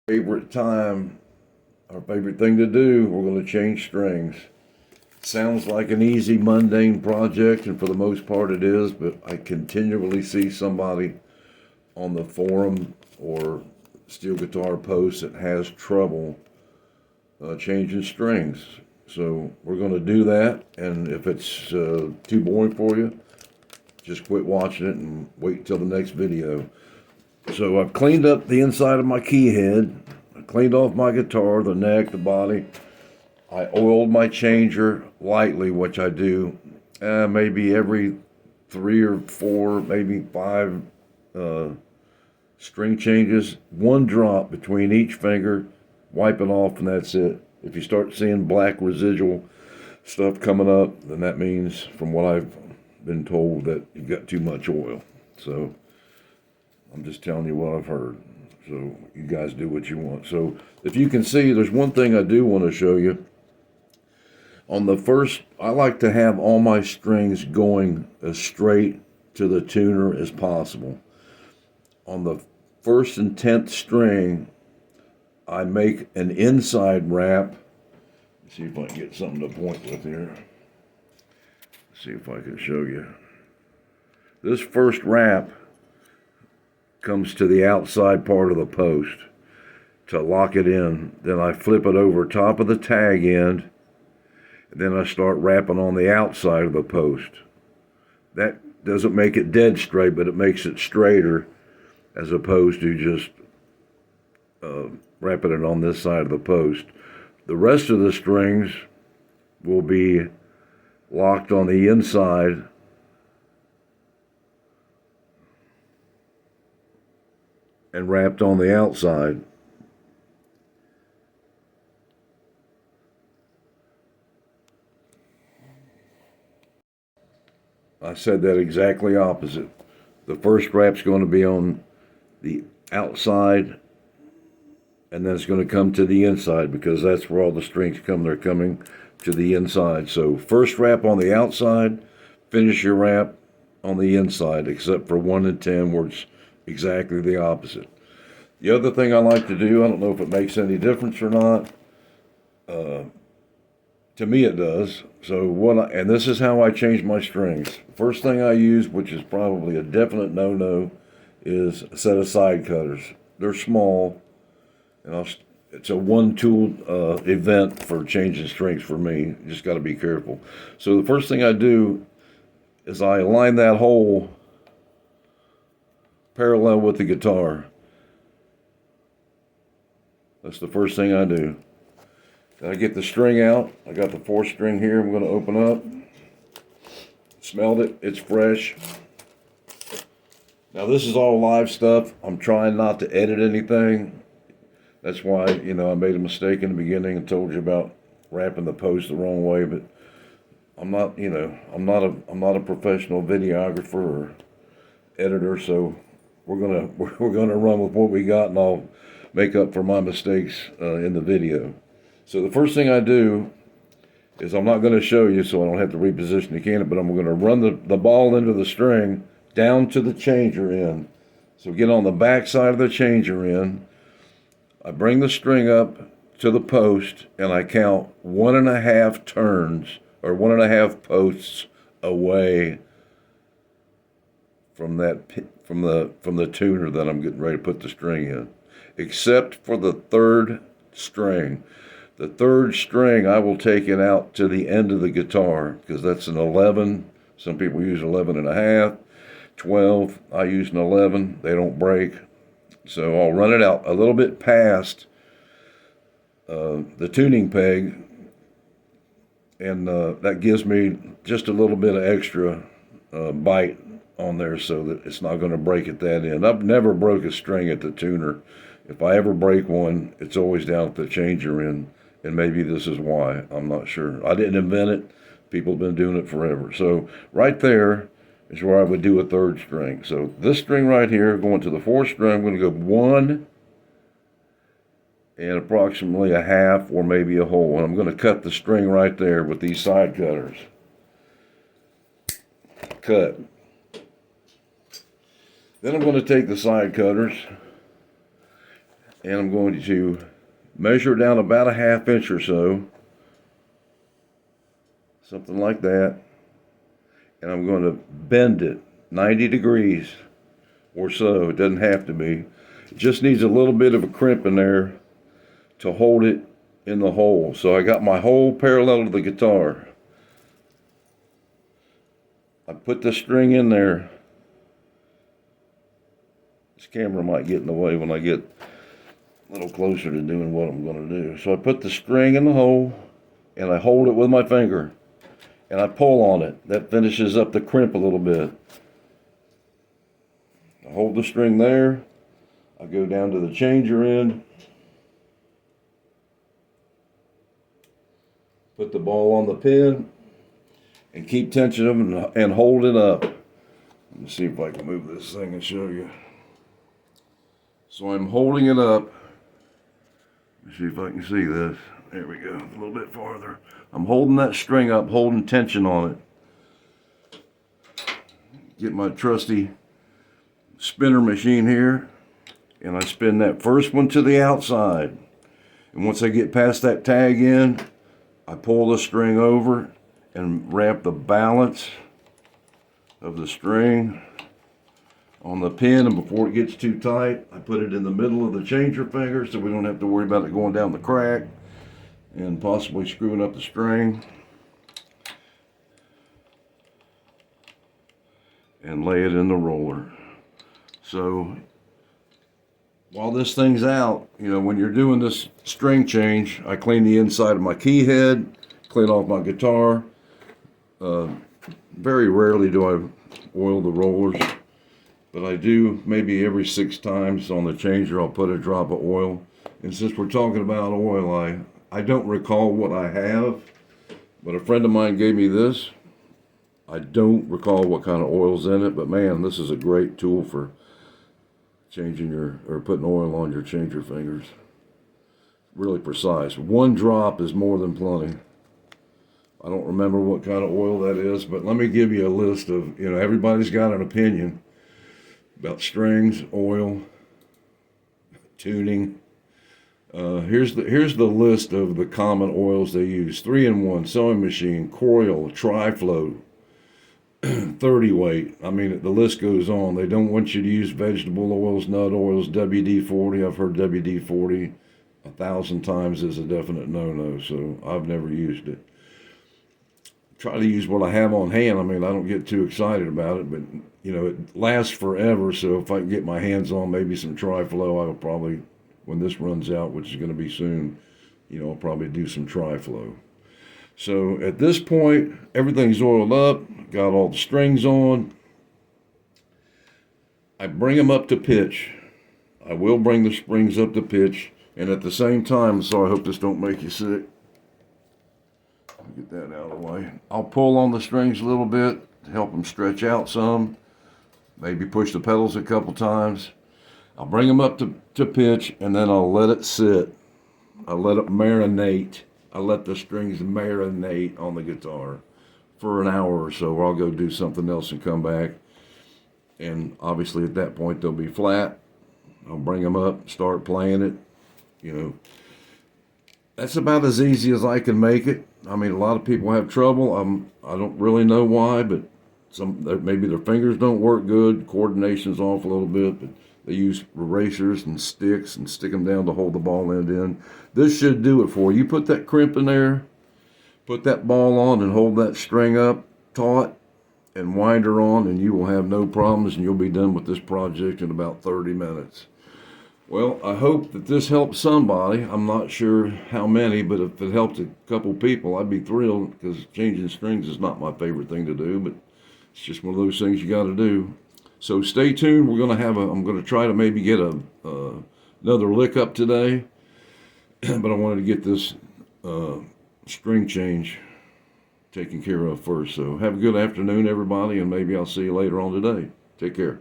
Favorite time, our favorite thing to do, we're going to change strings. Sounds like an easy, mundane project, and for the most part it is, but I continually see somebody on the forum or steel guitar posts that has trouble changing strings. So we're going to do that, and if it's too boring for you, just quit watching it and wait until the next video. So I've cleaned up the inside of my key head. I cleaned off my guitar, the neck, the body. I oiled my changer lightly, which I do maybe every 3 or 4, maybe 5 string changes. 1 drop between each finger, wipe it off, and that's it. If you start seeing black residual stuff coming up, then that means, from what I've been told, that you've got too much oil. So I'm just telling you what I've heard. So you guys do what you want. So if you can see, there's one thing I do want to show you. On the first, I like to have all my strings going as straight to the tuner as possible. On the 1st and 10th string, I make an inside wrap. Let's see if I can get something to point with here. See if I can show you. This first wrap comes to the outside part of the post to lock it in. Then I flip it over top of the tag end, and then I start wrapping on the outside of the post. That doesn't make it dead straight, but it makes it straighter as opposed to just wrapping it on this side of the post. The rest of the strings will be locked on the inside and wrapped on the outside. I said that exactly opposite. The first wrap's going to be on the outside, and then it's going to come to the inside because that's where all the strings come. They're coming to the inside. So first wrap on the outside, finish your wrap on the inside, except for 1 and 10 where it's exactly the opposite. The other thing I like to do, I don't know if it makes any difference or not. To me it does. So and this is how I change my strings. First thing I use, which is probably a definite no-no, is a set of side cutters. They're small, and it's a one-tool event for changing strings for me. You just got to be careful. So the first thing I do is I align that hole parallel with the guitar. That's the first thing I do. Then I get the string out. I got the 4th string here. I'm going to open up. Smelled it. It's fresh. Now this is all live stuff. I'm trying not to edit anything. That's why, I made a mistake in the beginning and told you about wrapping the post the wrong way, but I'm not, I'm not a professional videographer or editor, so we're gonna run with what we got, and I'll make up for my mistakes in the video. So the first thing I do is, I'm not going to show you so I don't have to reposition the can, but I'm going to run the ball into the string down to the changer end. So get on the back side of the changer end. I bring the string up to the post, and I count 1.5 turns or 1.5 posts away from the tuner that I'm getting ready to put the string in, except for the 3rd string. The 3rd string, I will take it out to the end of the guitar because that's an 11. Some people use 11.5, 12. I use an 11. They don't break. So I'll run it out a little bit past the tuning peg, and that gives me just a little bit of extra bite on there so that it's not going to break at that end. I've never broke a string at the tuner. If I ever break one, it's always down at the changer end, and maybe this is why. I'm not sure. I didn't invent it. People have been doing it forever. So right there is where I would do a 3rd string. So this string right here, going to the 4th string, I'm going to go 1 and approximately a half or maybe a whole. And I'm going to cut the string right there with these side cutters. Cut. Then I'm going to take the side cutters and I'm going to measure down about a 1/2 inch or so, something like that, and I'm going to bend it 90 degrees or so. It doesn't have to be. It just needs a little bit of a crimp in there to hold it in the hole. So I got my hole parallel to the guitar. I put the string in there. This camera might get in the way when I get a little closer to doing what I'm going to do. So I put the string in the hole and I hold it with my finger and I pull on it. That finishes up the crimp a little bit. I hold the string there. I go down to the changer end. Put the ball on the pin and keep tension and hold it up. Let me see if I can move this thing and show you. So I'm holding it up. Let me see if I can see this. There we go, a little bit farther. I'm holding that string up, holding tension on it. Get my trusty spinner machine here, and I spin that first one to the outside. And once I get past that tag end, I pull the string over and wrap the balance of the string on the pin, and before it gets too tight, I put it in the middle of the changer finger so we don't have to worry about it going down the crack and possibly screwing up the string. And lay it in the roller. So while this thing's out, you know, when you're doing this string change, I clean the inside of my key head, clean off my guitar. Very rarely do I oil the rollers, but I do maybe every 6 times on the changer. I'll put a drop of oil. And since we're talking about oil, I don't recall what I have, but a friend of mine gave me this. I don't recall what kind of oil's in it, but man, this is a great tool for changing or putting oil on your changer fingers. Really precise. 1 drop is more than plenty. I don't remember what kind of oil that is, but let me give you a list of, you know, everybody's got an opinion about strings, oil, tuning. Here's the list of the common oils they use. 3-in-1, sewing machine, Croyle, Tri-Float, 30 weight. I mean, the list goes on. They don't want you to use vegetable oils, nut oils, WD-40. I've heard WD-40 1,000 times is a definite no-no, so I've never used it. Try to use what I have on hand. I mean, I don't get too excited about it, but you know, it lasts forever. So if I can get my hands on maybe some Tri-Flow, I will probably, when this runs out, which is going to be soon, you know, I'll probably do some Tri-Flow. So at this point, everything's oiled up, got all the strings on. I bring them up to pitch. I will bring the springs up to pitch, and at the same time, so I hope this don't make you sick. Get that out of the way. I'll pull on the strings a little bit to help them stretch out some. Maybe push the pedals a couple times. I'll bring them up to pitch, and then I'll let it sit. I let it marinate. I let the strings marinate on the guitar for an hour or so, or I'll go do something else and come back. And obviously at that point they'll be flat. I'll bring them up, start playing it. You know, that's about as easy as I can make it. I mean, a lot of people have trouble. I don't really know why, but maybe their fingers don't work good. Coordination's off a little bit, but they use erasers and sticks and stick them down to hold the ball end in. This should do it for you. You put that crimp in there, put that ball on and hold that string up taut and wind her on, and you will have no problems, and you'll be done with this project in about 30 minutes. Well, I hope that this helps somebody. I'm not sure how many, but if it helps a couple people, I'd be thrilled, because changing strings is not my favorite thing to do, but it's just one of those things you got to do. So stay tuned. I'm going to try to maybe get another lick up today, but I wanted to get this string change taken care of first. So have a good afternoon, everybody, and maybe I'll see you later on today. Take care.